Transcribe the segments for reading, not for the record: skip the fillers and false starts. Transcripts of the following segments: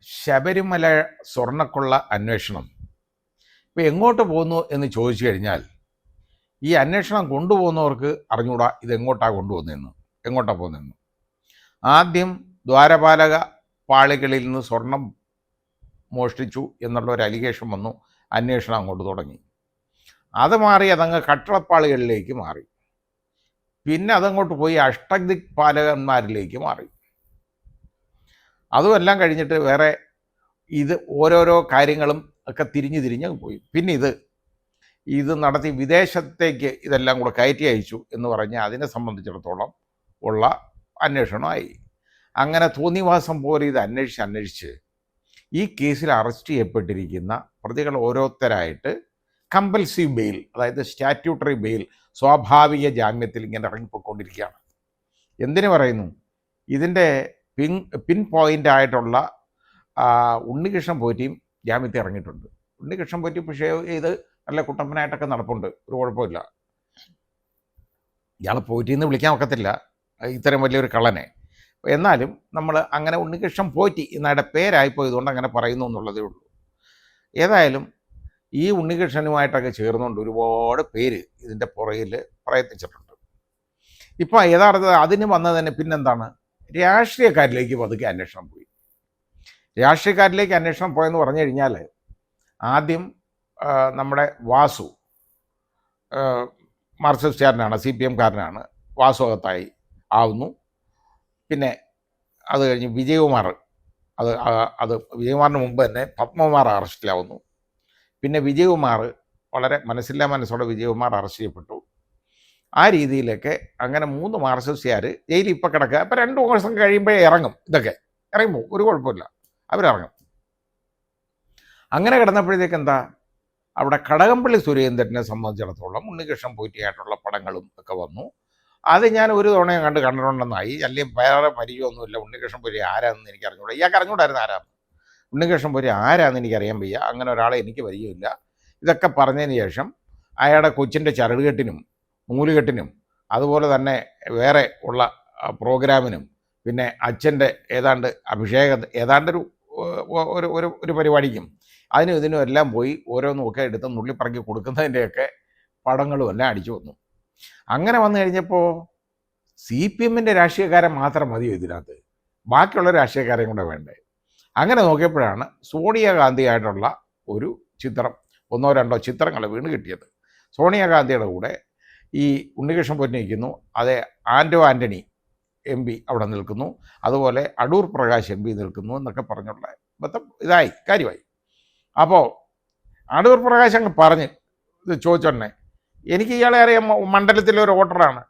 ശബരിമല സ്വർണ്ണക്കൊള്ള അന്വേഷണം ഇപ്പോൾ എങ്ങോട്ട് പോകുന്നു എന്ന് ചോദിച്ചു കഴിഞ്ഞാൽ ഈ അന്വേഷണം കൊണ്ടുപോകുന്നവർക്ക് അറിഞ്ഞൂടാ ഇതെങ്ങോട്ടാണ് കൊണ്ടുപോകുന്നതെന്ന്, എങ്ങോട്ടാണ് പോകുന്നതെന്ന്. ആദ്യം ദ്വാരപാലക പാളികളിൽ നിന്ന് സ്വർണം മോഷ്ടിച്ചു എന്നുള്ള ഒരു അലിഗേഷൻ വന്നു, അന്വേഷണം അങ്ങോട്ട് തുടങ്ങി. അത് മാറി അതങ്ങ് കട്ടളപ്പാളികളിലേക്ക് മാറി, പിന്നെ അതങ്ങോട്ട് പോയി അഷ്ടദിക്പാലകന്മാരിലേക്ക് മാറി. അതുമെല്ലാം കഴിഞ്ഞിട്ട് വേറെ ഇത് ഓരോരോ കാര്യങ്ങളും ഒക്കെ തിരിഞ്ഞ് പോയി. പിന്നെ ഇത് നടത്തി വിദേശത്തേക്ക് ഇതെല്ലാം കൂടെ കയറ്റി അയച്ചു എന്ന് പറഞ്ഞ് അതിനെ സംബന്ധിച്ചിടത്തോളം ഉള്ള അന്വേഷണമായി. അങ്ങനെ തോന്നിവാസം പോലെ ഇത് അന്വേഷിച്ച് ഈ കേസിൽ അറസ്റ്റ് ചെയ്യപ്പെട്ടിരിക്കുന്ന പ്രതികൾ ഓരോരുത്തരായിട്ട് കമ്പൽസീവ് ബെയിൽ, അതായത് സ്റ്റാറ്റ്യൂട്ടറി ബെയിൽ, സ്വാഭാവിക ജാമ്യത്തിൽ ഇങ്ങനെ ഇറങ്ങിപ്പോയിക്കൊണ്ടിരിക്കുകയാണ്. എന്തിനു പറയുന്നു? ഇതിൻ്റെ പിൻ പോയിൻ്റ് ആയിട്ടുള്ള ഉണ്ണികൃഷ്ണൻ പോറ്റിയും ജാമ്യത്തിൽ ഇറങ്ങിയിട്ടുണ്ട്. ഉണ്ണികൃഷ്ണൻ പോറ്റി പക്ഷേ ഇത് നല്ല കുട്ടപ്പനായിട്ടൊക്കെ നടപ്പുണ്ട്, ഒരു കുഴപ്പമില്ല. ഇയാൾ പോറ്റിന്ന് വിളിക്കാൻ ഒക്കത്തില്ല ഇത്തരം വലിയൊരു കള്ളനെ. എന്നാലും നമ്മൾ അങ്ങനെ ഉണ്ണികൃഷ്ണൻ പോറ്റി എന്നയുടെ പേരായിപ്പോയതുകൊണ്ട് അങ്ങനെ പറയുന്നു എന്നുള്ളതേ ഉള്ളൂ. ഏതായാലും ഈ ഉണ്ണികൃഷ്ണനുമായിട്ടൊക്കെ ചേർന്നുകൊണ്ട് ഒരുപാട് പേര് ഇതിൻ്റെ പുറകിൽ പ്രയത്നിച്ചിട്ടുണ്ട്. ഇപ്പോൾ യഥാർത്ഥത്തിൽ അതിന് വന്നത് തന്നെ പിന്നെന്താണ്, രാഷ്ട്രീയക്കാരിലേക്ക് പതുക്കെ അന്വേഷണം പോയി. രാഷ്ട്രീയക്കാരിലേക്ക് അന്വേഷണം പോയെന്ന് പറഞ്ഞു കഴിഞ്ഞാൽ ആദ്യം നമ്മുടെ വാസു മാർക്സിസ്റ്റുകാരനാണ്, CPM കാരനാണ്, വാസു അകത്തായി ആവുന്നു. പിന്നെ അത് കഴിഞ്ഞ് വിജയകുമാർ, അത് വിജയകുമാറിന് മുമ്പ് തന്നെ പത്മകുമാർ അറസ്റ്റിലാവുന്നു. പിന്നെ വിജയകുമാർ വളരെ മനസ്സോടെ വിജയകുമാർ അറസ്റ്റ് ചെയ്യപ്പെട്ടു. ആ രീതിയിലൊക്കെ അങ്ങനെ 3 മാർക്സിസ്റ്റുകാർ ജയിലിൽ ഇപ്പം കിടക്കുക. അപ്പം 2 ദിവസം കഴിയുമ്പോഴേ ഇറങ്ങും, ഇതൊക്കെ ഇറങ്ങുമ്പോൾ ഒരു കുഴപ്പമില്ല, അവരിറങ്ങും. അങ്ങനെ കിടന്നപ്പോഴത്തേക്ക് എന്താ, അവിടെ കടകംപള്ളി സുരേന്ദ്രനെ സംബന്ധിച്ചിടത്തോളം ഉണ്ണികൃഷ്ണൻ പോറ്റിയായിട്ടുള്ള പടങ്ങളും ഒക്കെ വന്നു. അത് ഞാൻ ഒരു തവണയും കണ്ടിട്ടുണ്ടെന്നായി. അല്ലെങ്കിൽ വേറെ പരിചയമൊന്നുമില്ല. ഉണ്ണികൃഷ്ണൻ പോറ്റി ആരാണെന്ന് എനിക്ക് അറിഞ്ഞൂടാ. ഇയാൾക്ക് അറിഞ്ഞൂടായിരുന്നു ആരാന്ന്. ഉണ്ണികൃഷ്ണൻ പോറ്റി ആരാന്ന് എനിക്കറിയാൻ വയ്യ, അങ്ങനെ ഒരാളെ എനിക്ക് പരിചയമില്ല. ഇതൊക്കെ പറഞ്ഞതിന് ശേഷം അയാളുടെ കൊച്ചിൻ്റെ ചരടുകെട്ടിനും നൂലുകെട്ടിനും അതുപോലെ തന്നെ വേറെ ഉള്ള പ്രോഗ്രാമിനും പിന്നെ അച്ഛൻ്റെ ഏതാണ്ട് ഏതാണ്ടൊരു ഒരു പരിപാടിക്കും അതിനും ഇതിനും എല്ലാം പോയി ഓരോന്നുമൊക്കെ എടുത്ത് നുള്ളിപ്പറക്കി കൊടുക്കുന്നതിൻ്റെയൊക്കെ പടങ്ങളും എല്ലാം അടിച്ചു വന്നു. അങ്ങനെ വന്നു കഴിഞ്ഞപ്പോൾ CPMൻ്റെ രാഷ്ട്രീയക്കാരൻ മാത്രം മതിയോ ഇതിനകത്ത്, ബാക്കിയുള്ള രാഷ്ട്രീയക്കാരെയും കൂടെ വേണ്ടേ? അങ്ങനെ നോക്കിയപ്പോഴാണ് സോണിയാഗാന്ധിയായിട്ടുള്ള ഒരു ചിത്രം, 1-2 ചിത്രങ്ങൾ വീണ് കിട്ടിയത്. സോണിയാഗാന്ധിയുടെ കൂടെ ഈ ഉണ്ണികൃഷ്ണൻ പോറ്റി നിൽക്കുന്നു, അതേ ആൻ്റണി MP അവിടെ നിൽക്കുന്നു, അതുപോലെ അടൂർ പ്രകാശ് MP നിൽക്കുന്നു എന്നൊക്കെ പറഞ്ഞുള്ള മൊത്തം കാര്യമായി. അപ്പോൾ അടൂർ പ്രകാശ് അങ്ങ് പറഞ്ഞ് ഇത് ചോദിച്ചോണ്ടേ, എനിക്ക് ഇയാളെ അറിയാം, മണ്ഡലത്തിലെ ഒരു വോട്ടറാണ്,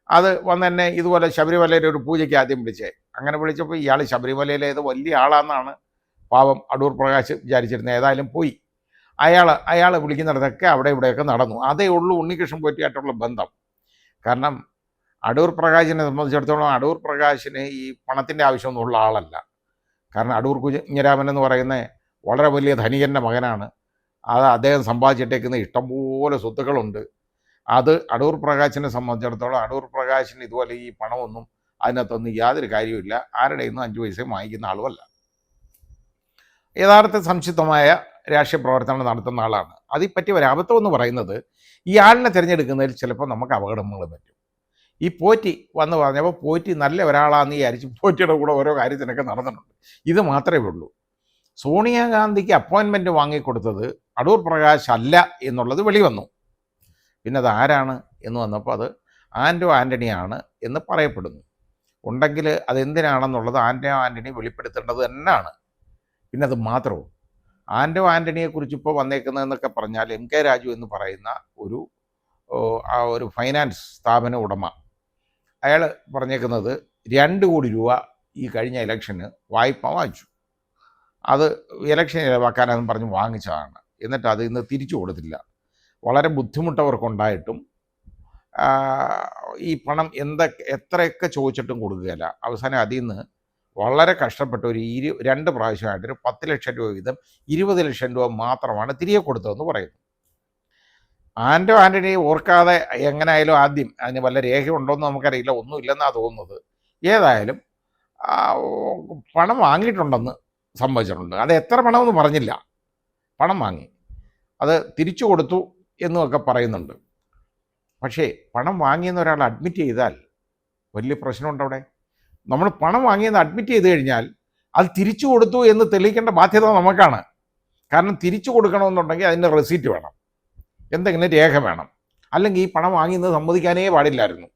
അത് വന്ന് എന്നെ ഇതുപോലെ ശബരിമലയിലെ ഒരു പൂജയ്ക്ക് ആദ്യം വിളിച്ചേ. അങ്ങനെ വിളിച്ചപ്പോൾ ഇയാൾ ശബരിമലയിലെ ഏത് വലിയ ആളാണെന്നാണ് പാവം അടൂർ പ്രകാശ് വിചാരിച്ചിരുന്നത്. ഏതായാലും പോയി. അയാൾ വിളിക്കുന്നിടത്തൊക്കെ അവിടെ ഇവിടെയൊക്കെ നടന്നു. അതേ ഉള്ളൂ ഉണ്ണികൃഷ്ണൻ പോറ്റിയായിട്ടുള്ള ബന്ധം. കാരണം അടൂർ പ്രകാശിനെ സംബന്ധിച്ചിടത്തോളം അടൂർ പ്രകാശിന് ഈ പണത്തിൻ്റെ ആവശ്യമൊന്നുമുള്ള ആളല്ല. കാരണം അടൂർ കുഞ്ഞിരാമൻ എന്ന് പറയുന്ന വളരെ വലിയ ധനികൻ്റെ മകനാണ്. അത് അദ്ദേഹം സമ്പാദിച്ചിട്ടേക്കുന്ന ഇഷ്ടംപോലെ സ്വത്തുക്കളുണ്ട്. അത് അടൂർ പ്രകാശിനെ സംബന്ധിച്ചിടത്തോളം അടൂർ പ്രകാശിന് ഇതുപോലെ ഈ പണമൊന്നും അതിനകത്തൊന്നും യാതൊരു കാര്യമില്ല. ആരുടെ നിന്നും 5 പൈസയും വാങ്ങിക്കുന്ന ആളുമല്ല. യഥാർത്ഥ സംക്ഷിപ്തമായ രാഷ്ട്രീയ പ്രവർത്തനം നടത്തുന്ന ആളാണ്. അതിൽപ്പറ്റിയ ഒരബദ്ധം എന്ന് പറയുന്നത്, ഈ ആളിനെ തിരഞ്ഞെടുക്കുന്നതിൽ ചിലപ്പോൾ നമുക്ക് അപകടങ്ങൾ പറ്റും. ഈ പോറ്റി വന്ന് പറഞ്ഞപ്പോൾ പോറ്റി നല്ല ഒരാളാണെന്ന് വിചാരിച്ച് പോറ്റിയുടെ കൂടെ ഓരോ കാര്യത്തിനൊക്കെ നടന്നിട്ടുണ്ട്. ഇത് മാത്രമേ ഉള്ളൂ. സോണിയാഗാന്ധിക്ക് അപ്പോയിൻമെൻറ്റ് വാങ്ങിക്കൊടുത്തത് അടൂർ പ്രകാശ് അല്ല എന്നുള്ളത് വെളിവന്നു. പിന്നെ അത് ആരാണ് എന്ന് വന്നപ്പോൾ അത് ആൻ്റണിയാണ് എന്ന് പറയപ്പെടുന്നു. ഉണ്ടെങ്കിൽ അതെന്തിനാണെന്നുള്ളത് ആൻ്റണി വെളിപ്പെടുത്തേണ്ടത് തന്നെയാണ്. പിന്നെ അത് മാത്രമോ, ആൻ്റണിയെക്കുറിച്ച് ഇപ്പോൾ വന്നേക്കുന്നതെന്നൊക്കെ പറഞ്ഞാൽ MK രാജു എന്ന് പറയുന്ന ഒരു ഫൈനാൻസ് സ്ഥാപന ഉടമ, അയാൾ പറഞ്ഞേക്കുന്നത് 2 കോടി രൂപ ഈ കഴിഞ്ഞ ഇലക്ഷന് വായ്പ വാങ്ങിച്ചു. അത് ഇലക്ഷൻ ചിലവാക്കാനെന്ന് പറഞ്ഞ് വാങ്ങിച്ചതാണ്. എന്നിട്ട് അത് ഇന്ന് തിരിച്ചു കൊടുത്തില്ല. വളരെ ബുദ്ധിമുട്ടവർക്കുണ്ടായിട്ടും ഈ പണം എത്രയൊക്കെ ചോദിച്ചിട്ടും കൊടുക്കുകയില്ല. അവസാനം അതിൽ നിന്ന് വളരെ കഷ്ടപ്പെട്ട ഒരു 2 പ്രാവശ്യമായിട്ട് ഒരു 10 ലക്ഷം രൂപ വീതം 20 ലക്ഷം രൂപ മാത്രമാണ് തിരികെ കൊടുത്തതെന്ന് പറയുന്നു. ആൻ്റണി ഓർക്കാതെ എങ്ങനെയായാലും ആദ്യം അതിന് വല്ല രേഖയുണ്ടോയെന്ന് നമുക്കറിയില്ല, ഒന്നുമില്ലെന്നാണ് തോന്നുന്നത്. ഏതായാലും പണം വാങ്ങിയിട്ടുണ്ടെന്ന് സംഭവിച്ചിട്ടുണ്ട്. അത് എത്ര പണമെന്ന് പറഞ്ഞില്ല, പണം വാങ്ങി, അത് തിരിച്ചു കൊടുത്തു എന്നുമൊക്കെ പറയുന്നുണ്ട്. പക്ഷേ പണം വാങ്ങിയെന്ന് ഒരാൾ അഡ്മിറ്റ് ചെയ്താൽ വലിയ പ്രശ്നമുണ്ട് അവിടെ. നമ്മൾ പണം വാങ്ങിയെന്ന് അഡ്മിറ്റ് ചെയ്ത് കഴിഞ്ഞാൽ അത് തിരിച്ചു കൊടുത്തു എന്ന് തെളിയിക്കേണ്ട ബാധ്യത നമുക്കാണ്. കാരണം തിരിച്ചു കൊടുക്കണമെന്നുണ്ടെങ്കിൽ അതിൻ്റെ റെസീറ്റ് വേണം, എന്തെങ്കിലും രേഖ വേണം. അല്ലെങ്കിൽ ഈ പണം വാങ്ങിയെന്ന് സമ്മതിക്കാനേ പാടില്ലായിരുന്നു.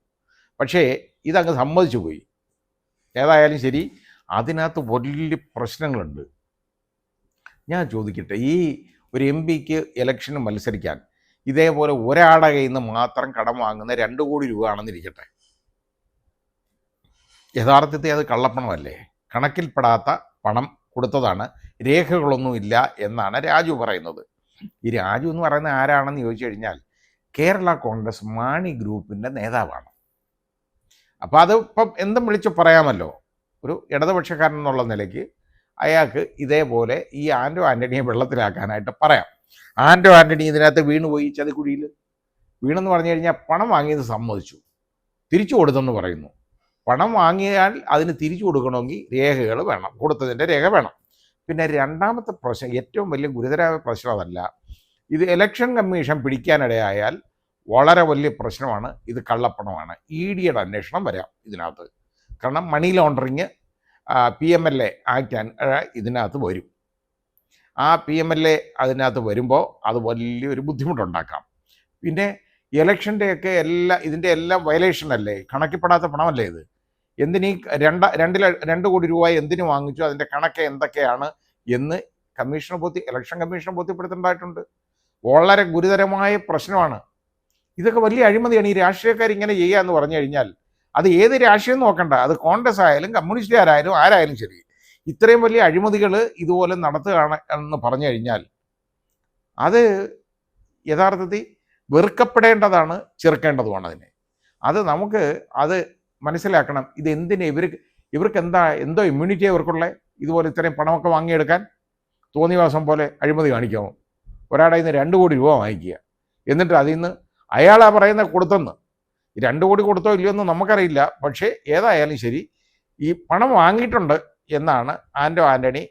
പക്ഷേ ഇതങ്ങ് സമ്മതിച്ചു പോയി. ഏതായാലും ശരി, അതിനകത്ത് വലിയ പ്രശ്നങ്ങളുണ്ട്. ഞാൻ ചോദിക്കട്ടെ, ഈ ഒരു എം പിക്ക് ഇലക്ഷന് മത്സരിക്കാൻ ഇതേപോലെ ഒരാളുടെ കയ്യിൽ നിന്ന് മാത്രം കടം വാങ്ങുന്ന 2 കോടി രൂപ ആണെന്നിരിക്കട്ടെ, യഥാർത്ഥത്തിൽ അത് കള്ളപ്പണമല്ലേ? കണക്കിൽപ്പെടാത്ത പണം കൊടുത്തതാണ്, രേഖകളൊന്നുമില്ല എന്നാണ് രാജു പറയുന്നത്. ഈ രാജു എന്ന് പറയുന്നത് ആരാണെന്ന് ചോദിച്ചു കഴിഞ്ഞാൽ കേരള കോൺഗ്രസ് മാണി ഗ്രൂപ്പിൻ്റെ നേതാവാണ്. അപ്പോൾ അത് ഇപ്പം എന്തും വിളിച്ച് പറയാമല്ലോ. ഒരു ഇടതുപക്ഷക്കാരൻ എന്നുള്ള നിലയ്ക്ക് അയാൾക്ക് ഇതേപോലെ ഈ ആൻ്റോ ആൻ്റണിയെ വെള്ളത്തിലാക്കാനായിട്ട് പറയാം. ആൻ്റോ ആൻ്റണി ഇതിനകത്ത് വീണുപോയി, ചതിക്കുഴിയിൽ വീണെന്ന് പറഞ്ഞു കഴിഞ്ഞാൽ പണം വാങ്ങിയത് സമ്മതിച്ചു, തിരിച്ചു കൊടുത്തെന്ന് പറയുന്നു. പണം വാങ്ങിയാൽ അതിന് തിരിച്ചു കൊടുക്കണമെങ്കിൽ രേഖകൾ വേണം, കൊടുത്തതിൻ്റെ രേഖ വേണം. പിന്നെ രണ്ടാമത്തെ പ്രശ്നം, ഏറ്റവും വലിയ ഗുരുതരമായ പ്രശ്നം അതല്ല, ഇത് ഇലക്ഷൻ കമ്മീഷൻ പിടിക്കാനിടയായാൽ വളരെ വലിയ പ്രശ്നമാണ്. ഇത് കള്ളപ്പണമാണ്. EDയുടെ അന്വേഷണം വരാം ഇതിനകത്ത്. കാരണം മണി ലോണ്ടറിങ് PMLA ആക്ട് ഇതിനകത്ത് വരും. ആ PMLA അതിനകത്ത് വരുമ്പോൾ അത് വലിയൊരു ബുദ്ധിമുട്ടുണ്ടാക്കാം. പിന്നെ ഇലക്ഷൻ്റെയൊക്കെ ഇതിൻ്റെ എല്ലാം വയലേഷൻ അല്ലേ, കണക്കിൽപ്പെടാത്ത പണമല്ലേ ഇത്? എന്തിനീ 2 കോടി രൂപ എന്തിനു വാങ്ങിച്ചു, അതിൻ്റെ കണക്ക് എന്തൊക്കെയാണ് എന്ന് ഇലക്ഷൻ കമ്മീഷനെ ബോധ്യപ്പെടുത്തേണ്ടതായിട്ടുണ്ട്. വളരെ ഗുരുതരമായ പ്രശ്നമാണ്. ഇതൊക്കെ വലിയ അഴിമതിയാണ്. ഈ രാഷ്ട്രീയക്കാർ ഇങ്ങനെ ചെയ്യുക എന്ന് പറഞ്ഞു കഴിഞ്ഞാൽ അത് ഏത് രാഷ്ട്രീയം നോക്കണ്ട, അത് കോൺഗ്രസ് ആയാലും കമ്മ്യൂണിസ്റ്റുകാരായാലും ആരായാലും ശരി, ഇത്രയും വലിയ അഴിമതികൾ ഇതുപോലെ നടത്തുകയാണ് എന്ന് പറഞ്ഞു കഴിഞ്ഞാൽ അത് യഥാർത്ഥത്തിൽ വെറുക്കപ്പെടേണ്ടതാണ്, ചെറുക്കേണ്ടതുമാണ് അതിനെ. നമുക്ക് അത് മനസ്സിലാക്കണം. ഇത് എന്തിന് ഇവർക്ക് എന്തോ ഇമ്മ്യൂണിറ്റി ഇവർക്കുള്ള ഇതുപോലെ ഇത്രയും പണമൊക്കെ വാങ്ങിയെടുക്കാൻ? തോന്നിവാസം പോലെ അഴിമതി കാണിക്കാമോ? ഒരാളുടെ നിന്ന് 2 കോടി രൂപ വാങ്ങിക്കുക, എന്നിട്ട് അതിൽ നിന്ന് അയാളാ പറയുന്ന കൊടുത്തെന്ന്. 2 കോടി കൊടുത്തോ ഇല്ലയോ എന്ന് നമുക്കറിയില്ല. പക്ഷേ ഏതായാലും ശരി, ഈ പണം വാങ്ങിയിട്ടുണ്ട് എന്നാണ് ആൻ്റോ ആൻ്റണി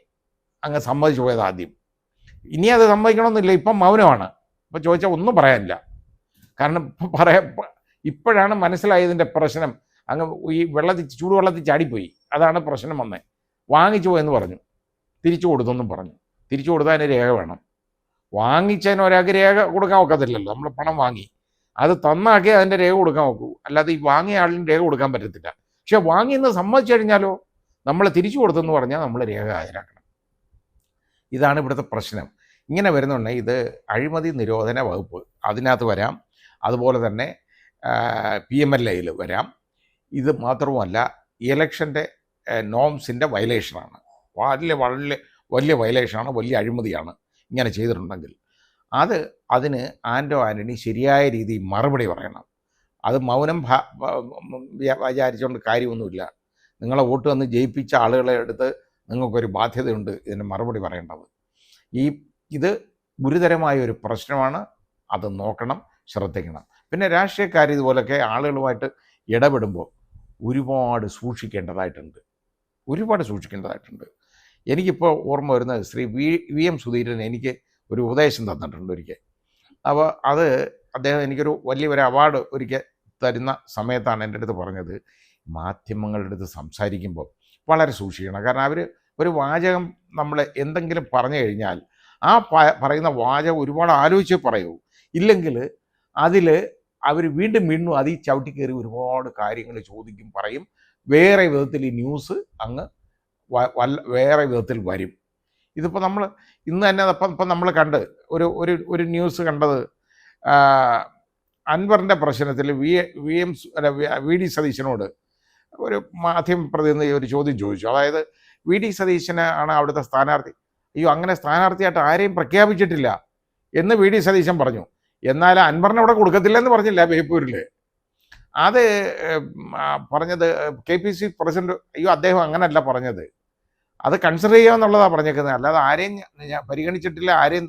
അങ്ങ് സമ്മതിച്ചു പോയത് ആദ്യം. ഇനി അത് സമ്മതിക്കണമെന്നില്ല, ഇപ്പം മൗനമാണ്. ഇപ്പം ചോദിച്ചാൽ ഒന്നും പറയാനില്ല. കാരണം ഇപ്പോഴാണ് മനസ്സിലായതിൻ്റെ പ്രശ്നം. അങ്ങ് ഈ ചൂടുവെള്ളത്തിൽ ചാടിപ്പോയി, അതാണ് പ്രശ്നം വന്നേ. വാങ്ങിച്ചു പോയെന്ന് പറഞ്ഞു, തിരിച്ചു കൊടുത്തെന്നും പറഞ്ഞു. തിരിച്ചു കൊടുത്താൽ അതിന് രേഖ വേണം. വാങ്ങിച്ചതിന് ഒരാൾക്ക് രേഖ കൊടുക്കാൻ ഒക്കത്തില്ലല്ലോ. നമ്മൾ പണം വാങ്ങി അത് തന്നാക്കി അതിൻ്റെ രേഖ കൊടുക്കാൻ നോക്കൂ, അല്ലാതെ ഈ വാങ്ങിയ ആളിന് രേഖ കൊടുക്കാൻ പറ്റത്തില്ല. പക്ഷെ വാങ്ങിയെന്ന് സമ്മതിച്ചു കഴിഞ്ഞാലോ, നമ്മൾ തിരിച്ചു കൊടുത്തെന്ന് പറഞ്ഞാൽ നമ്മൾ രേഖ ഹാജരാക്കണം. ഇതാണ് ഇവിടുത്തെ പ്രശ്നം. ഇങ്ങനെ വരുന്നുണ്ടെങ്കിൽ ഇത് അഴിമതി നിരോധന വകുപ്പ് അതിനകത്ത് വരാം, അതുപോലെ തന്നെ PMLAയിൽ വരാം. ഇത് മാത്രവുമല്ല, ഇലക്ഷൻ്റെ നോംസിൻ്റെ വയലേഷനാണ്, വലിയ വയലേഷനാണ്, വലിയ അഴിമതിയാണ് ഇങ്ങനെ ചെയ്തിട്ടുണ്ടെങ്കിൽ. അതിന് ആൻ്റോ ആൻ്റണി ശരിയായ രീതിയിൽ മറുപടി പറയണം. അത് മൗനം വിചാരിച്ചുകൊണ്ട് കാര്യമൊന്നുമില്ല. നിങ്ങളെ വോട്ട് വന്ന് ജയിപ്പിച്ച ആളുകളെ അടുത്ത് നിങ്ങൾക്കൊരു ബാധ്യതയുണ്ട് ഇതിന് മറുപടി പറയേണ്ടത്. ഇത് ഗുരുതരമായ ഒരു പ്രശ്നമാണ്, അത് നോക്കണം, ശ്രദ്ധിക്കണം. പിന്നെ രാഷ്ട്രീയക്കാർ ഇതുപോലൊക്കെ ആളുകളുമായിട്ട് ഇടപെടുമ്പോൾ ഒരുപാട് സൂക്ഷിക്കേണ്ടതായിട്ടുണ്ട്. എനിക്കിപ്പോൾ ഓർമ്മ വരുന്നത് ശ്രീ VM സുധീരൻ എനിക്ക് ഒരു ഉപദേശം തന്നിട്ടുണ്ട് ഒരിക്കൽ. അപ്പോൾ അദ്ദേഹം എനിക്കൊരു വലിയൊരു അവാർഡ് ഒരിക്കൽ തരുന്ന സമയത്താണ് എൻ്റെ അടുത്ത് പറഞ്ഞത്, മാധ്യമങ്ങളുടെ അടുത്ത് സംസാരിക്കുമ്പോൾ വളരെ സൂക്ഷിക്കണം. കാരണം അവർ ഒരു വാചകം നമ്മൾ എന്തെങ്കിലും പറഞ്ഞു കഴിഞ്ഞാൽ ആ പറയുന്ന വാചകം ഒരുപാട് ആലോചിച്ച് പറയൂ. ഇല്ലെങ്കിൽ അതിൽ അവർ വീണ്ടും അതിൽ ചവിട്ടി കയറി ഒരുപാട് കാര്യങ്ങൾ ചോദിക്കും, പറയും. വേറെ വിധത്തിൽ ഈ ന്യൂസ് അങ്ങ് വേറെ വിധത്തിൽ വരും. ഇതിപ്പോൾ നമ്മൾ ഇന്ന് തന്നെ ഇപ്പം നമ്മൾ കണ്ട് ഒരു ന്യൂസ് കണ്ടത്, അൻവറിൻ്റെ പ്രശ്നത്തിൽ VD സതീശനോട് ഒരു മാധ്യമ പ്രതിനിധി ഒരു ചോദ്യം ചോദിച്ചു. അതായത് VD സതീശന് ആണ് അവിടുത്തെ സ്ഥാനാർത്ഥി. അയ്യോ, അങ്ങനെ സ്ഥാനാർത്ഥിയായിട്ട് ആരെയും പ്രഖ്യാപിച്ചിട്ടില്ല എന്ന് VD സതീശൻ പറഞ്ഞു. എന്നാൽ അൻവറിനെ അവിടെ കൊടുക്കത്തില്ലെന്ന് പറഞ്ഞില്ല ബേപ്പൂരിൽ. അത് പറഞ്ഞത് KPC പ്രസിഡന്റ്. അയ്യോ, അദ്ദേഹം അങ്ങനല്ല പറഞ്ഞത്, അത് കൺസിഡർ ചെയ്യാമെന്നുള്ളതാണ് പറഞ്ഞേക്കുന്നത്, അല്ലാതെ ആരെയും പരിഗണിച്ചിട്ടില്ല, ആരെയും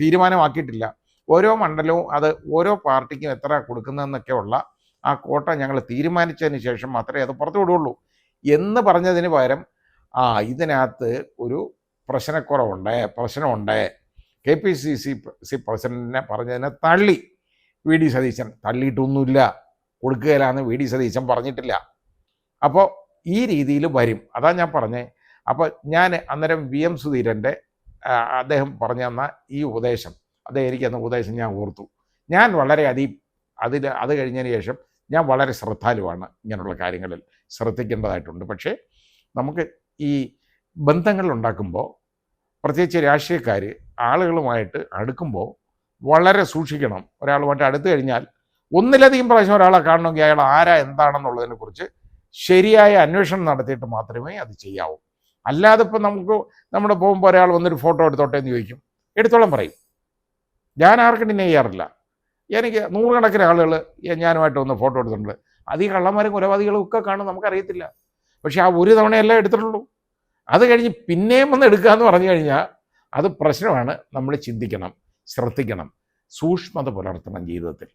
തീരുമാനമാക്കിയിട്ടില്ല. ഓരോ മണ്ഡലവും അത് ഓരോ പാർട്ടിക്കും എത്ര കൊടുക്കുന്നതെന്നൊക്കെയുള്ള ആ കോട്ട ഞങ്ങൾ തീരുമാനിച്ചതിന് ശേഷം മാത്രമേ അത് പുറത്തു വിടുകയുള്ളൂ എന്ന് പറഞ്ഞതിന് പകരം ഇതിനകത്ത് ഒരു പ്രശ്നക്കുറവുണ്ട്, പ്രശ്നമുണ്ട്. KPCC പ്രസിഡന്റിനെ പറഞ്ഞതിനെ തള്ളി വി.ഡി. സതീശൻ. തള്ളിയിട്ടൊന്നുമില്ല, കൊടുക്കുകയില്ലാന്ന് വി.ഡി. സതീശൻ പറഞ്ഞിട്ടില്ല. അപ്പോൾ ഈ രീതിയിൽ വരും. അതാ ഞാൻ പറഞ്ഞേ. അപ്പോൾ ഞാൻ അന്നേരം VM സുധീരൻ്റെ അദ്ദേഹം പറഞ്ഞു തന്ന ഈ ഉപദേശം, അദ്ദേഹം എനിക്ക് തന്ന ഉപദേശം ഞാൻ ഓർത്തു. ഞാൻ വളരെയധികം അത് കഴിഞ്ഞതിന് ശേഷം ഞാൻ വളരെ ശ്രദ്ധാലുവാണ്. ഇങ്ങനെയുള്ള കാര്യങ്ങളിൽ ശ്രദ്ധിക്കേണ്ടതായിട്ടുണ്ട്. പക്ഷേ നമുക്ക് ഈ ബന്ധങ്ങൾ ഉണ്ടാക്കുമ്പോൾ, പ്രത്യേകിച്ച് രാഷ്ട്രീയക്കാർ ആളുകളുമായിട്ട് അടുക്കുമ്പോൾ വളരെ സൂക്ഷിക്കണം. ഒരാളുമായിട്ട് അടുത്തു കഴിഞ്ഞാൽ ഒന്നിലധികം പ്രാവശ്യം ഒരാളെ കാണണമെങ്കിൽ അയാൾ ആരാ എന്താണെന്നുള്ളതിനെക്കുറിച്ച് ശരിയായ അന്വേഷണം നടത്തിയിട്ട് മാത്രമേ അത് ചെയ്യാവൂ. അല്ലാതെ ഇപ്പം നമ്മുടെ പോകുമ്പോൾ ഒരാൾ വന്നൊരു ഫോട്ടോ എടുത്തോട്ടെ എന്ന് ചോദിക്കും, എടുത്തോളം പറയും. ഞാൻ ആർക്കും ഡിനൈ ചെയ്യാറില്ല. എനിക്ക് നൂറുകണക്കിന് ആളുകൾ ഞാനുമായിട്ട് വന്ന് ഫോട്ടോ എടുത്തിട്ടുണ്ട്. അത് ഈ കള്ളന്മാരും കൊലപാതകളും ഒക്കെ കാണും, നമുക്കറിയത്തില്ല. പക്ഷെ ആ ഒരു തവണയല്ലേ എടുത്തിട്ടുള്ളൂ. അത് കഴിഞ്ഞ് പിന്നെയും വന്ന് എടുക്കുക എന്ന് പറഞ്ഞു കഴിഞ്ഞാൽ അത് പ്രശ്നമാണ്. നമ്മൾ ചിന്തിക്കണം, ശ്രദ്ധിക്കണം, സൂക്ഷ്മത പുലർത്തണം ജീവിതത്തിൽ.